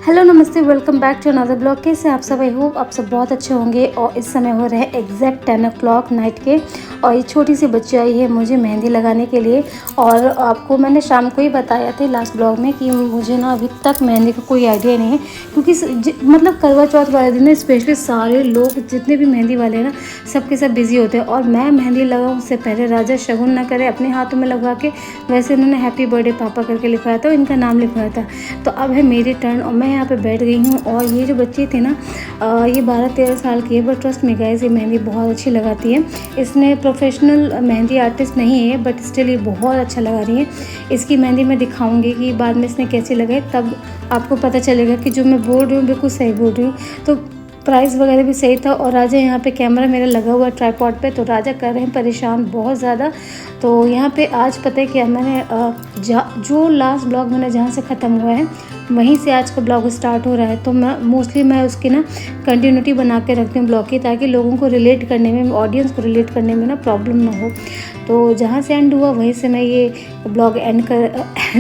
Hello नमस्ते, welcome back to another blog. कैसे आप सब? आई होप आप सब बहुत अच्छे होंगे। और इस समय हो रहे हैं एग्जैक्ट 10 o'clock नाइट के। और ये छोटी सी बच्ची आई है मुझे मेहंदी लगाने के लिए। और आपको मैंने शाम को ही बताया था लास्ट ब्लॉग में कि मुझे ना अभी तक मेहंदी का कोई आइडिया नहीं है, क्योंकि मतलब करवा चौथ वाले दिन स्पेशली सारे लोग जितने भी मेहंदी वाले हैं ना, सबके सब बिज़ी होते हैं। और मैं मेहंदी लगाऊँ उससे पहले राजा शगुन ना करे अपने हाथों में लगवा के, वैसे उन्होंने हैप्पी बर्थडे पापा करके लिखवाया था, इनका नाम लिखवाया था। तो अब है मेरी टर्न और मैं यहाँ पे बैठ गई हूँ। और ये जो बच्ची थी ना, ये 12-13 साल की है, बट ट्रस्ट में गाइस ये मेहंदी बहुत अच्छी लगाती है। इसने प्रोफेशनल मेहंदी आर्टिस्ट नहीं है, बट स्टिल ये बहुत अच्छा लगा रही है। इसकी मेहंदी मैं दिखाऊंगी कि बाद में इसने कैसे लगाई, तब आपको पता चलेगा कि जो मैं बोल रही हूँ बिल्कुल सही बोल रही हूँ। तो प्राइस वगैरह भी सही था। और राजा यहाँ पे कैमरा मेरा लगा हुआ है ट्राइपॉड पे, तो राजा कर रहे हैं परेशान बहुत ज़्यादा। तो यहाँ पे आज पता है क्या, मैंने जो लास्ट ब्लॉग मैंने जहाँ से ख़त्म हुआ है वहीं से आज का ब्लॉग स्टार्ट हो रहा है। तो मैं उसकी ना कंटिन्यूटी बना के रखती हूँ ब्लॉग की, ताकि लोगों को रिलेट करने में, ऑडियंस को रिलेट करने में ना प्रॉब्लम ना हो। तो जहाँ से एंड हुआ वहीं से मैं ये ब्लॉग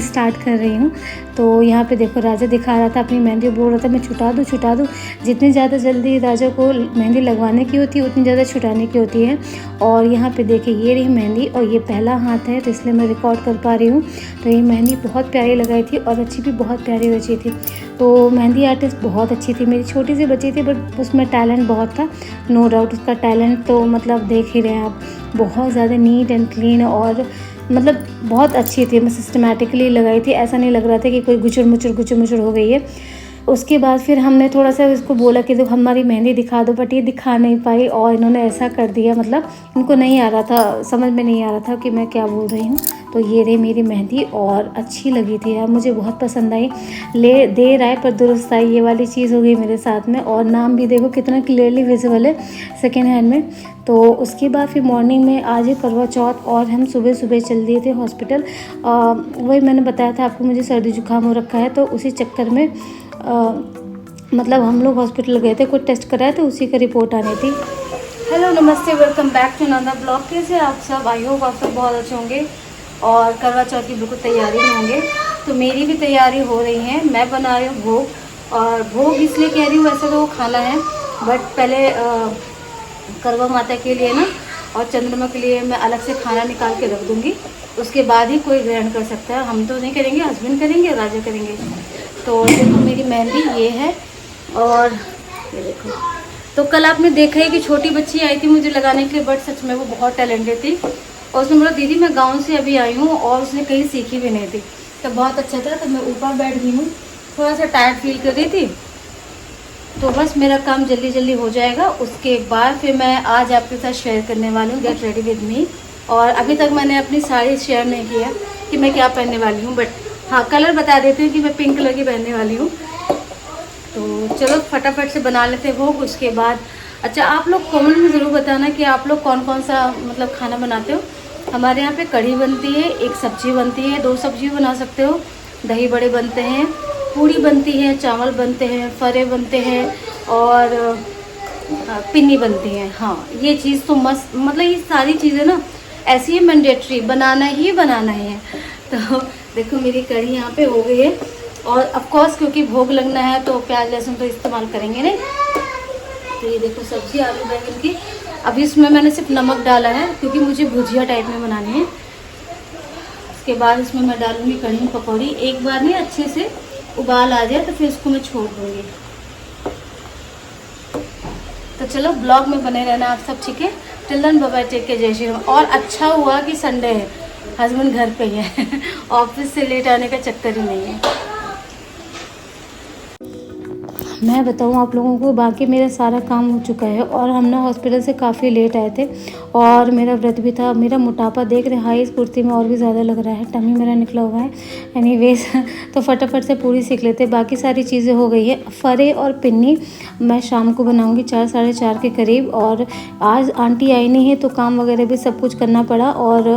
स्टार्ट कर रही हूँ। तो यहाँ पे देखो राजा दिखा रहा था अपनी मेहंदी, बोल रहा था मैं छुटा दूँ। जितनी ज़्यादा जल्दी राजा को मेहंदी लगवाने की होती है उतनी ज़्यादा छुटाने की होती है। और यहाँ पे देखिए ये रही मेहंदी, और ये पहला हाथ है तो इसलिए मैं रिकॉर्ड कर पा रही हूँ। तो ये मेहंदी बहुत प्यारी लगाई थी और अच्छी भी बहुत प्यारी बची थी। तो मेहंदी आर्टिस्ट बहुत अच्छी थी, मेरी छोटी सी बची थी, बट उसमें टैलेंट बहुत था, नो डाउट। उसका टैलेंट तो मतलब देख ही रहे हैं आप, बहुत ज़्यादा नीट एंड क्लीन और मतलब बहुत अच्छी थी। मैं सिस्टमेटिकली लगाई थी, ऐसा नहीं लग रहा था कि कोई गुचुर मुचुर हो गई है। उसके बाद फिर हमने थोड़ा सा इसको बोला कि देखो हमारी मेहंदी दिखा दो, बट ये दिखा नहीं पाई और इन्होंने ऐसा कर दिया, मतलब इनको नहीं आ रहा था, समझ में नहीं आ रहा था कि मैं क्या बोल रही हूँ। तो ये रही मेरी मेहंदी और अच्छी लगी थी यार, मुझे बहुत पसंद आई। ले देर आए पर दुरुस्त आई, ये वाली चीज़ हो गई मेरे साथ में। और नाम भी देखो कितना क्लियरली विजिबल है सेकेंड हैंड में। तो उसके बाद फिर मॉर्निंग में आज है करवा चौथ और हम सुबह सुबह चल दिए थे हॉस्पिटल। वही मैंने बताया था आपको, मुझे सर्दी जुकाम हो रखा है, तो उसी चक्कर में मतलब हम लोग हॉस्पिटल गए थे, कोई टेस्ट कराया तो उसी का रिपोर्ट आनी थी। हेलो नमस्ते, welcome back to another blog. कैसे आप सब? आई होप आप सब बहुत अच्छे होंगे और करवा चौथ की बिल्कुल तैयारी में होंगे। तो मेरी भी तैयारी हो रही है, मैं बना रही हूँ भोग। और भोग इसलिए कह रही हूँ, वैसे तो वो खाना है, बट पहले करवा माता के लिए ना और चंद्रमा के लिए मैं अलग से खाना निकाल के रख दूँगी, उसके बाद ही कोई ग्रहण कर सकता है। हम तो नहीं करेंगे, हस्बैंड करेंगे, राजा करेंगे। तो देखो मेरी मेहंदी ये है और ये देखो। तो कल आपने देखा है कि छोटी बच्ची आई थी मुझे लगाने के लिए, बट सच में वो बहुत टैलेंटेड थी। और उसने बोला दीदी मैं गांव से अभी आई हूँ, और उसने कहीं सीखी भी नहीं थी। तो बहुत अच्छा था। तो मैं ऊपर बैठ गई हूँ, थोड़ा सा टायर्ड फील कर रही थी, तो बस मेरा काम जल्दी जल्दी हो जाएगा। उसके बाद फिर मैं आज आपके साथ शेयर करने वाली हूँ, गेट रेडी विद मी। और अभी तक मैंने अपनी साड़ी शेयर नहीं किया कि मैं क्या पहनने वाली हूँ, बट हाँ कलर बता देती हूँ कि मैं पिंक कलर की पहनने वाली हूँ। तो चलो फटाफट से बना लेते हैं भोग। उसके बाद अच्छा, आप लोग कमेंट में ज़रूर बताना कि आप लोग कौन कौन सा मतलब खाना बनाते हो। हमारे यहाँ पे कढ़ी बनती है, एक सब्जी बनती है, 2 सब्जी बना सकते हो, दही बड़े बनते हैं, पूड़ी बनती है, चावल बनते हैं, फरे बनते हैं और पिन्नी बनती है। हाँ ये चीज़ तो मस्त, मतलब ये सारी चीज़ें ना ऐसी है, मैंडेटरी बनाना ही है। तो देखो मेरी कढ़ी यहाँ पे हो गई है। और ऑफ कोर्स क्योंकि भोग लगना है तो प्याज लहसुन तो इस्तेमाल करेंगे नहीं। तो ये देखो सब्जी आलू बैंगन की। अभी इसमें मैंने सिर्फ नमक डाला है क्योंकि मुझे भुजिया टाइप में बनानी है। उसके बाद इसमें मैं डालूंगी कढ़ी पकौड़ी। एक बार नहीं अच्छे से उबाल आ जाए तो फिर इसको मैं छोड़ दूँगी। तो चलो ब्लॉग में बने रहना आप सब, ठीक है? Till then bye bye, take care, जय श्री राम। और अच्छा हुआ कि संडे है, हस्बैंड घर पे ही है ऑफिस से लेट आने का चक्कर ही नहीं है। मैं बताऊँ आप लोगों को, बाकी मेरा सारा काम हो चुका है और हम ना हॉस्पिटल से काफ़ी लेट आए थे और मेरा व्रत भी था। मेरा मोटापा देख रहे हैं, इस कुर्ती में और भी ज़्यादा लग रहा है, टमी मेरा निकला हुआ है। एनीवेज तो फटाफट से पूरी सीख लेते। बाकी सारी चीज़ें हो गई है। फरे और पिन्नी मैं शाम को बनाऊँगी 4 साढ़े 4 के करीब। और आज आंटी आई नहीं है तो काम वगैरह भी सब कुछ करना पड़ा और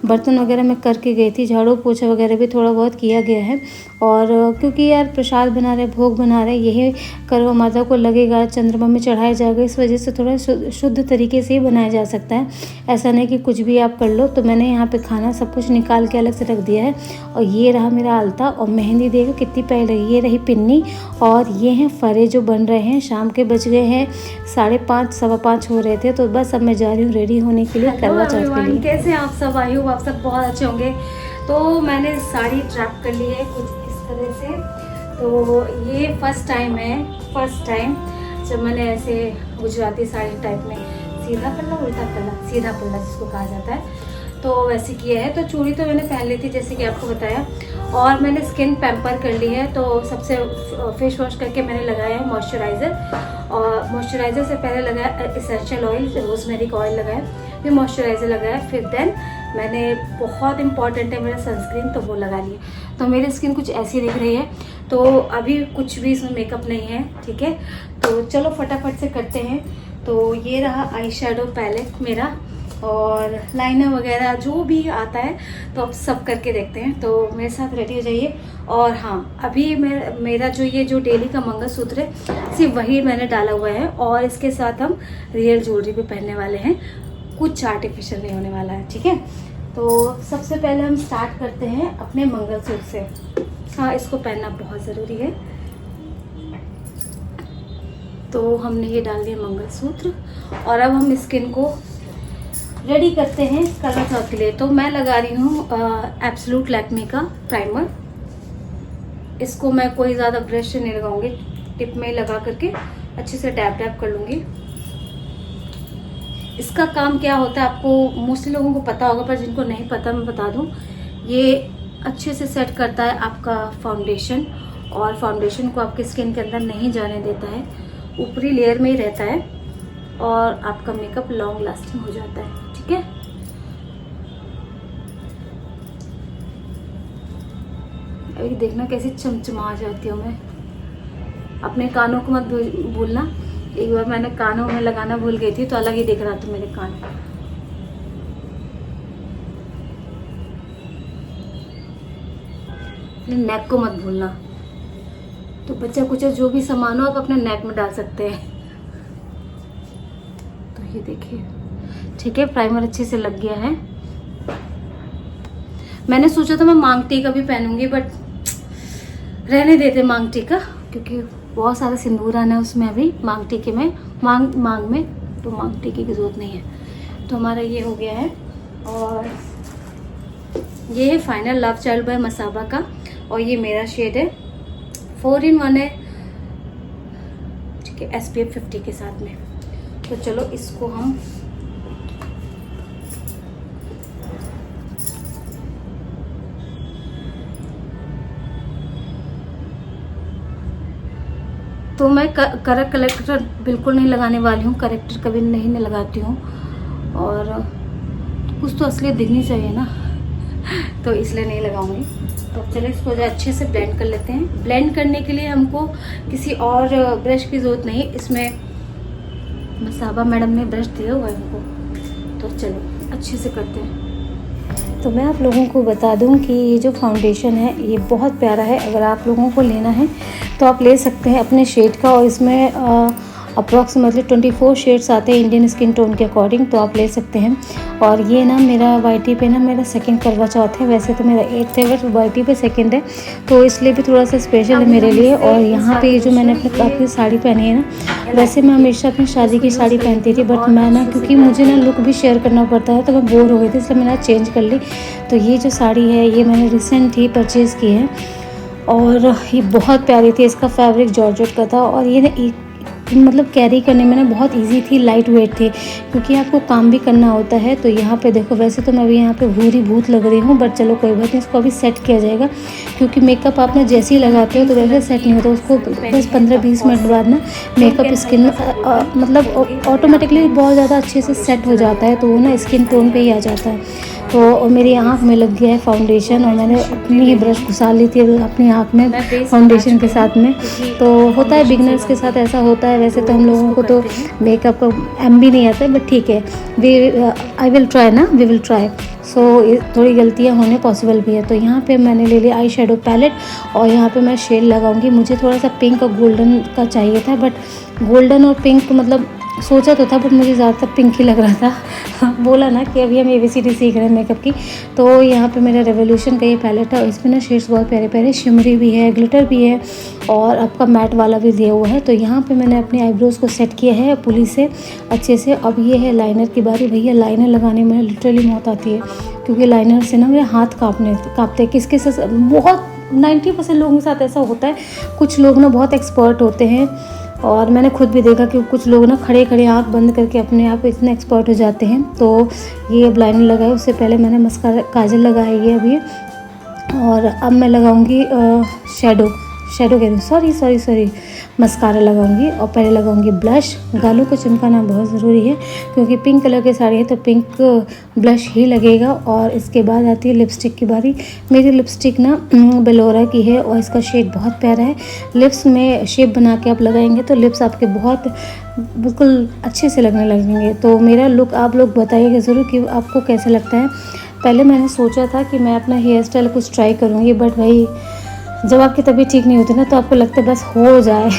बर्तन वगैरह मैं करके गई थी, झाड़ू पोछा वगैरह भी थोड़ा बहुत किया गया है। और क्योंकि यार प्रसाद बना रहे, भोग बना रहे, यही करवा माता को लगेगा, चंद्रमा में चढ़ाया जाएगा, इस वजह से थोड़ा शुद्ध तरीके से ही बनाया जा सकता है। ऐसा नहीं कि कुछ भी आप कर लो। तो मैंने यहाँ पे खाना सब कुछ निकाल के अलग से रख दिया है। और ये रहा मेरा आलता, और मेहंदी देखो कितनी पहले रही, ये रही पिन्नी, और ये हैं फरे जो बन रहे हैं। शाम के बज गए हैं 5:30 5:15 हो रहे थे। तो बस अब मैं जा रही हूँ रेडी होने के लिए करवा चौथ के लिए। कैसे आप सब? आई हूँ आप सब बहुत अच्छे होंगे। तो मैंने साड़ी ड्रैप कर ली है कुछ इस तरह से। तो ये फर्स्ट टाइम जब मैंने ऐसे गुजराती साड़ी टाइप में सीधा पल्ला उल्टा पल्ला, सीधा पल्ला जिसको कहा जाता है, तो वैसे किया है। तो चूड़ी तो मैंने पहन ली थी जैसे कि आपको बताया, और मैंने स्किन पैम्पर कर ली है। तो सबसे फेस वॉश करके मैंने लगाया है मॉइस्चराइज़र, और मॉइस्चराइज़र से पहले लगाया एसेंशियल ऑयल, रोजमेरी का ऑयल लगाया, फिर मॉइस्चराइज़र लगाया, फिर देन मैंने बहुत इंपॉर्टेंट है मेरा सनस्क्रीन, तो वो लगा लिया। तो मेरी स्किन कुछ ऐसी दिख रही है। तो अभी कुछ भी इसमें मेकअप नहीं है, ठीक है। तो चलो फटाफट से करते हैं। तो ये रहा आई शेडो पैलेट मेरा, और लाइनर वगैरह जो भी आता है तो अब सब करके देखते हैं। तो मेरे साथ रेडी हो जाइए। और हाँ, अभी मेरा जो डेली का मंगलसूत्र है सिर्फ वही मैंने डाला हुआ है, और इसके साथ हम रियल ज्वेलरी भी पहनने वाले हैं, कुछ आर्टिफिशियल नहीं होने वाला है, ठीक है। तो सबसे पहले हम स्टार्ट करते हैं अपने मंगलसूत्र से। हाँ, इसको पहनना बहुत ज़रूरी है। तो हमने ये डाल दिया मंगलसूत्र, और अब हम स्किन को रेडी करते हैं करवा चौथ के लिए। तो मैं लगा रही हूँ एब्सोल्यूट लैक्मे का प्राइमर। इसको मैं कोई ज़्यादा ब्रश से नहीं लगाऊंगी, टिप में लगा करके अच्छे से डैप डैप कर लूँगी। इसका काम क्या होता है आपको मोस्टली लोगों को पता होगा, पर जिनको नहीं पता मैं बता दूँ। ये अच्छे से सेट करता है आपका फाउंडेशन, और फाउंडेशन को आपके स्किन के अंदर नहीं जाने देता है, ऊपरी लेयर में ही रहता है, और आपका मेकअप लॉन्ग लास्टिंग हो जाता है, ठीक है। अभी देखना कैसे चमचमा जाती हूँ मैं। अपने कानों को मत भूलना, एक बार मैंने कानों में लगाना भूल गई थी तो अलग ही दिख रहा था मेरे कान। नेक को मत भूलना। तो बच्चा कुछ जो भी सामान हो आप अपने नेक में डाल सकते हैं। तो ये देखिए, ठीक है, प्राइमर अच्छे से लग गया है। मैंने सोचा था मैं मांग टीका भी पहनूंगी, बट रहने देते मांग टीका, क्योंकि बहुत सारा सिंदूर आना है उसमें अभी मांग टीके में, मांग में, तो मांग टीके की जरूरत नहीं है। तो हमारा ये हो गया है। और ये है final love child by Masaba का, और ये मेरा शेड है, 4 in 1 है, ठीक है, SPF 50 के साथ में। तो चलो इसको हम तो मैं करेक्टर बिल्कुल नहीं लगाने वाली हूँ, करेक्टर कभी नहीं लगाती हूँ, और कुछ तो असलियत दिखनी चाहिए ना, तो इसलिए नहीं लगाऊंगी। तो चलो इसको जो अच्छे से ब्लेंड कर लेते हैं। ब्लेंड करने के लिए हमको किसी और ब्रश की ज़रूरत नहीं, इसमें मसाबा मैडम ने ब्रश दिया हुआ है हमको। तो चलो अच्छे से करते हैं। तो मैं आप लोगों को बता दूं कि ये जो फाउंडेशन है ये बहुत प्यारा है। अगर आप लोगों को लेना है तो आप ले सकते हैं अपने शेड का, और इसमें अप्रॉक्सीमेटली 24 शेड्स आते हैं इंडियन स्किन टोन के अकॉर्डिंग, तो आप ले सकते हैं। और ये ना मेरा वाईटी पे ना मेरा सेकंड करवा चौथ है, वैसे तो मेरा 8th है, बट वाईटी पे सेकंड है, तो इसलिए भी थोड़ा सा स्पेशल है मेरे लिए। और यहाँ पे जो मैंने अपनी साड़ी पहनी है ना, वैसे मैं हमेशा अपनी शादी की साड़ी पहनती थी, बट मैं ना क्योंकि मुझे ना लुक भी शेयर करना पड़ता है तो मैं बोर हो गई थी, इसलिए मैंने चेंज कर ली। तो ये जो साड़ी है ये मैंने रिसेंट ही परचेज़ की है, और ये बहुत प्यारी थी। इसका फैब्रिक जॉर्जेट का था, और ये ना मतलब कैरी करने में ना बहुत इजी थी, लाइट वेट थी, क्योंकि आपको काम भी करना होता है। तो यहाँ पे देखो, वैसे तो मैं अभी यहाँ पे भूरी भूत लग रही हूँ, बट चलो कोई बात नहीं, इसको अभी सेट किया जाएगा, क्योंकि मेकअप आप ना जैसे ही लगाते हो तो वैसे सेट नहीं होता, उसको बस 15-20 मिनट बाद ना मेकअप स्किन मतलब ऑटोमेटिकली बहुत ज़्यादा अच्छे से सेट हो जाता है, तो वो ना स्किन टोन पर ही आ जाता है। तो और मेरी आँख में लग गया है फाउंडेशन, और मैंने अपनी ही ब्रश घुसा ली थी अपनी आँख में फाउंडेशन के साथ में। तो होता है बिगनर्स के साथ ऐसा होता है, वैसे तो हम लोगों को तो मेकअप का भी नहीं आता है, बट ठीक है, वी विल ट्राई। सो थोड़ी गलतियाँ होने पॉसिबल भी है। तो यहाँ पे मैंने ले लिया आई शेडो पैलेट, और यहाँ पे मैं शेड लगाऊंगी। मुझे थोड़ा सा पिंक और गोल्डन का चाहिए था, बट गोल्डन और पिंक मतलब सोचा तो था बट मुझे ज़्यादातर पिंक ही लग रहा था। बोला ना कि अभी हम ABCD सीख रहे हैं मेकअप की। तो यहाँ पे मेरा रेवोल्यूशन का ये पैलेट है और इसमें ना शेड्स बहुत प्यारे प्यारे शिमरी भी है, ग्लिटर भी है और आपका मैट वाला भी दिया हुआ है। तो यहाँ पे मैंने अपने आईब्रोज़ को सेट किया है पुली से अच्छे से। अब ये है लाइनर की बारी। भैया लाइनर लगाने में लिटरली मौत आती है, क्योंकि लाइनर से ना मेरे हाथ काँपते हैं। किसके साथ, बहुत 90% लोगों के साथ ऐसा होता है। कुछ लोग ना बहुत एक्सपर्ट होते हैं और मैंने खुद भी देखा कि कुछ लोग ना खड़े खड़े आँख बंद करके अपने आप इतने एक्सपर्ट हो जाते हैं। तो ये अब लाइनर लगाए, उससे पहले मैंने मस्कारा काजल लगाई है अभी। और अब मैं लगाऊंगी शैडो कह रही हूँ, सॉरी मस्कारा लगाऊंगी। और पहले लगाऊंगी ब्लश। गालों को चमकाना बहुत ज़रूरी है, क्योंकि पिंक कलर की साड़ी है तो पिंक ब्लश ही लगेगा। और इसके बाद आती है लिपस्टिक की बारी। मेरी लिपस्टिक ना बेलोरा की है और इसका शेड बहुत प्यारा है। लिप्स में शेप बना के आप लगाएंगे तो लिप्स आपके बहुत बिल्कुल अच्छे से लगने लगेंगे। तो मेरा लुक आप लोग बताइएगा ज़रूर कि आपको कैसा लगता है। पहले मैंने सोचा था कि मैं अपना हेयर स्टाइल कुछ ट्राई करूँगी, बट भाई जब आपकी तबीयत ठीक नहीं होती ना तो आपको लगता है बस हो जाए।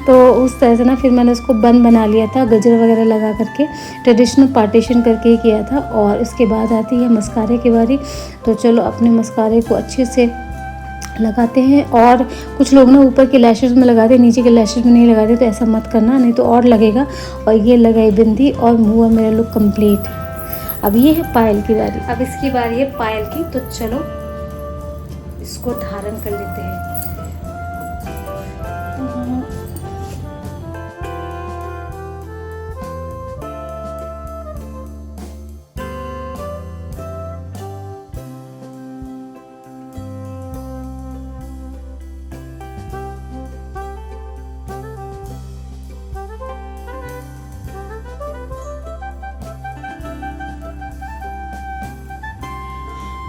तो उस तरह से ना फिर मैंने उसको बन बना लिया था, गजरा वगैरह लगा करके ट्रेडिशनल पार्टीशन करके ही किया था। और इसके बाद आती है मस्कारे की बारी। तो चलो अपने मस्कारे को अच्छे से लगाते हैं। और कुछ लोग ना ऊपर के लैशेज़ में लगाते हैं, नीचे के लैशेज़ में नहीं लगाते, तो ऐसा मत करना, नहीं तो और लगेगा। और ये लगाई बिंदी और हुआ मेरा लुक कंप्लीट। अब ये है पायल की बारी। अब इसकी बारी है पायल की। तो चलो इसको धारण कर लेते हैं।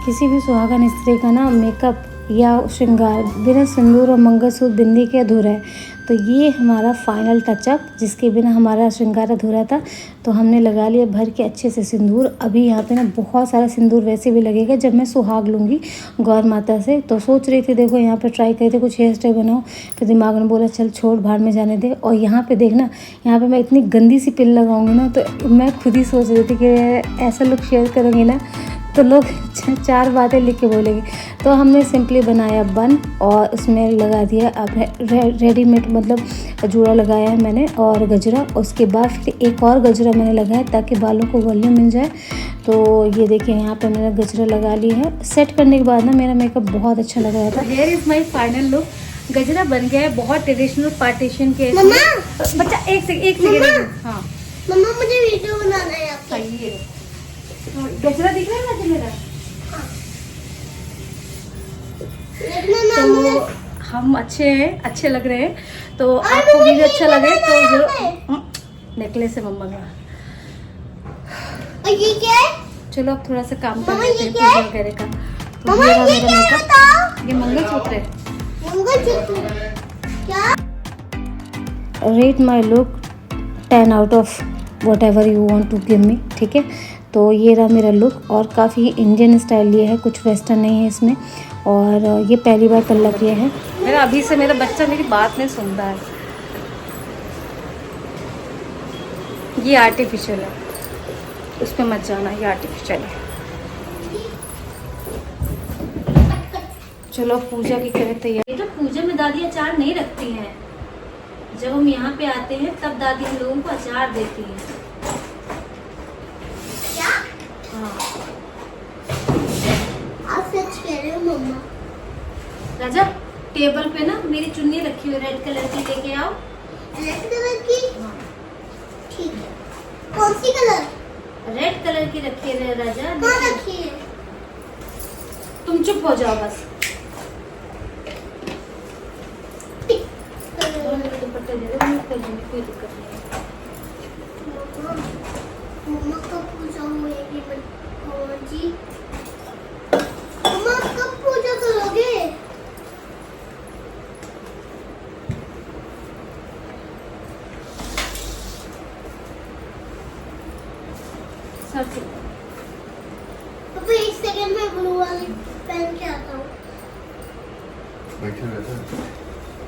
किसी भी सुहागन स्त्री का ना मेकअप या श्रृंगार बिना सिंदूर और मंगलसूत्र बिंदी के अधूरा है। तो ये हमारा फाइनल टचअप, जिसके बिना हमारा श्रृंगार अधूरा था। तो हमने लगा लिया भर के अच्छे से सिंदूर। अभी यहाँ पे ना बहुत सारा सिंदूर वैसे भी लगेगा जब मैं सुहाग लूँगी गौर माता से। तो सोच रही थी, देखो यहाँ पे ट्राई करी थी कुछ हेयर स्टाइल बनाओ, फिर दिमाग में बोला चल छोड़ भाड़ में जाने दे। और यहाँ पे देखना, यहाँ पे मैं इतनी गंदी सी पिन लगाऊंगी ना, तो मैं खुद ही सोच रही थी कि ऐसा लुक शेयर करूँगी ना तो लोग 4 बातें लिख के बोलेंगे। तो हमने सिंपली बनाया बन और उसमें लगा दिया अब रेडीमेड मतलब जूड़ा लगाया है मैंने और गजरा। उसके बाद फिर एक और गजरा मैंने लगाया ताकि बालों को वॉल्यूम मिल जाए। तो ये देखिए यहाँ पे मैंने गजरा लगा ली है। सेट करने के बाद ना मेरा मेकअप बहुत अच्छा लग रहा था। Here is my final look. गजरा बन गया है बहुत ट्रेडिशनल पार्टीशन के। बच्चा एक सेकेंड। हाँ मम्मा मुझे वीडियो बनाना है आपका। ये गजरा दिख रहा है ना मेरा। तो हम अच्छे लग रहे हैं। तो आपको वीडियो अच्छा लगे तो जो नेकलेस है मम्मा का। और ये क्या है? चलो अब थोड़ा सा काम कर लेते हैं पूजा वगैरह का। मम्मा ये क्या है बताओ? ये मंगलसूत्र है। मंगलसूत्र क्या? Rate my look 10 out of whatever you want to give me. ठीक है, तो ये रहा मेरा लुक। और काफ़ी इंडियन स्टाइल ये है, कुछ वेस्टर्न नहीं है इसमें। और ये पहली बार पल्ला किया है मेरा। अभी से मेरा बच्चा मेरी बात नहीं सुन रहा है। ये आर्टिफिशियल है, उस पर मत जाना, ये आर्टिफिशियल है। चलो पूजा की करें तैयारी। तो पूजा में दादी अचार नहीं रखती हैं। जब हम यहाँ पे आते हैं तब दादी हम लोगों को अचार देती है। क्या? हाँ आप सच कह रहे हो मम्मा। राजा, टेबल पे ना मेरी चुन्नी रखी हुई रेड कलर की, लेके आओ। रेड कलर की? हाँ ठीक है। कौन सी कलर? रेड कलर की रखी है राजा। कहाँ रखी है? तुम चुप हो जाओ बस। दुपट्टा दे दो, मैं कर दूंगी, कोई दिक्कत नहीं है। मम्मा कब पूजा होगी? जी मम्मा कब पूजा करोगे? पापा एक सेकंड में ब्लू वाली पहन के आता हूँ। बैठे रहते हैं।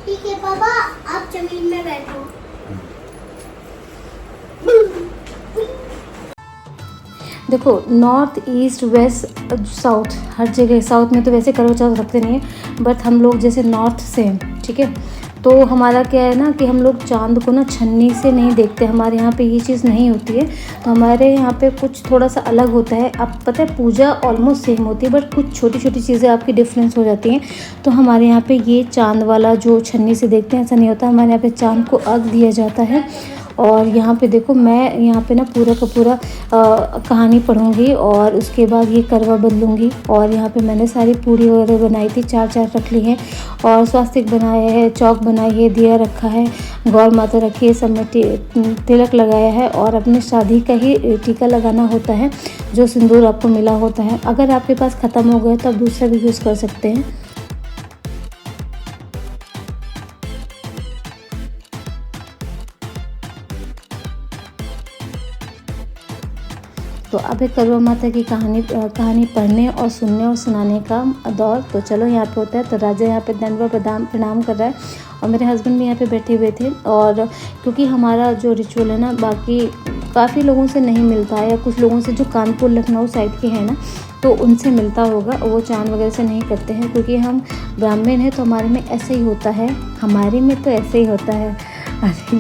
ठीक है पापा, आप जमीन में बैठो। देखो नॉर्थ ईस्ट वेस्ट साउथ हर जगह, साउथ में तो वैसे करवा चौथ रखते नहीं है, बट हम लोग जैसे नॉर्थ से हैं, ठीक है। तो हमारा क्या है ना कि हम लोग चांद को ना छन्नी से नहीं देखते, हमारे यहाँ पे ये चीज़ नहीं होती है। तो हमारे यहाँ पे कुछ थोड़ा सा अलग होता है। अब पता है पूजा ऑलमोस्ट सेम होती है, बट कुछ छोटी छोटी चीज़ें आपकी डिफरेंस हो जाती हैं। तो हमारे यहाँ पे ये चांद वाला जो छन्नी से देखते हैं ऐसा नहीं होता। हमारे यहाँ पे चांद को अर्घ दिया जाता है। और यहाँ पे देखो मैं यहाँ पे ना पूरा का पूरा कहानी पढ़ूँगी और उसके बाद ये करवा बदलूँगी। और यहाँ पे मैंने सारी पूड़ी वगैरह बनाई थी, 4 रख ली हैं और स्वास्तिक बनाया है, चौक बनाई है, दिया रखा है, गौर माता रखी है, सब में तिलक लगाया है। और अपने शादी का ही टीका लगाना होता है, जो सिंदूर आपको मिला होता है। अगर आपके पास ख़त्म हो गया तो आप दूसरा भी यूज़ कर सकते हैं। तो अब है करवा माता की कहानी पढ़ने और सुनने और सुनाने का दौर। तो चलो यहाँ पे होता है। तो राजा यहाँ पे दंडवत प्रणाम कर रहा है और मेरे हस्बैंड भी यहाँ पे बैठे हुए थे। और क्योंकि हमारा जो रिचुअल है ना बाकी काफ़ी लोगों से नहीं मिलता है, या कुछ लोगों से जो कानपुर लखनऊ साइड के हैं ना तो उनसे मिलता होगा, वो चांद वगैरह से नहीं करते हैं। क्योंकि हम ब्राह्मण हैं तो हमारे में ऐसे ही होता है, हमारे में तो ऐसे ही होता है।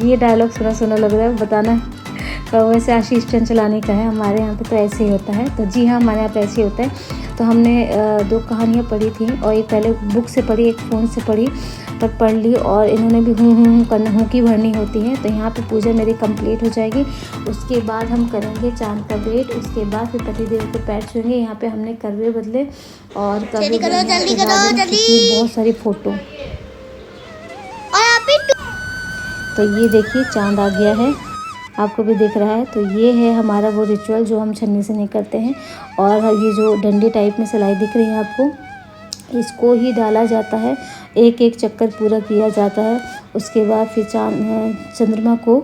ये डायलॉग सुना लग रहा है, बताना वैसे आशीष चंचलानी का है, हमारे यहाँ पे तो ऐसे ही होता है। तो जी हाँ, हमारे यहाँ पे ऐसे ही होता है। तो हमने 2 कहानियाँ पढ़ी थी और एक पहले बुक से पढ़ी, एक फ़ोन से पढ़ी, पर पढ़ ली। और इन्होंने भी हूँ करना, हूँ की भरनी होती है। तो यहाँ पे पूजा मेरी कंप्लीट हो जाएगी। उसके बाद हम करेंगे चांद का वेट। उसके बाद फिर पतिदेव के पैर छूएंगे। यहाँ पे हमने करवे बदले और करवे जल्दी करो बहुत सारी फ़ोटो। और यहाँ पे तो ये देखिए चांद आ गया है, आपको भी दिख रहा है। तो ये है हमारा वो रिचुअल जो हम छन्नी से नहीं करते हैं। और ये जो डंडी टाइप में सिलाई दिख रही है आपको, इसको ही डाला जाता है, एक एक चक्कर पूरा किया जाता है। उसके बाद फिर चंद्रमा को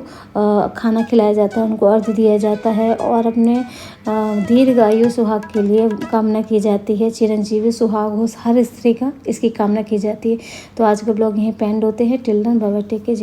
खाना खिलाया जाता है, उनको अर्घ्य दिया जाता है। और अपने दीर्घायु सुहाग के लिए कामना की जाती है, चिरंजीवी सुहाग हो हर स्त्री का, इसकी कामना की जाती है। तो आज का ब्लॉग यहीं पे एंड होते हैं। Till then bye bye, take care.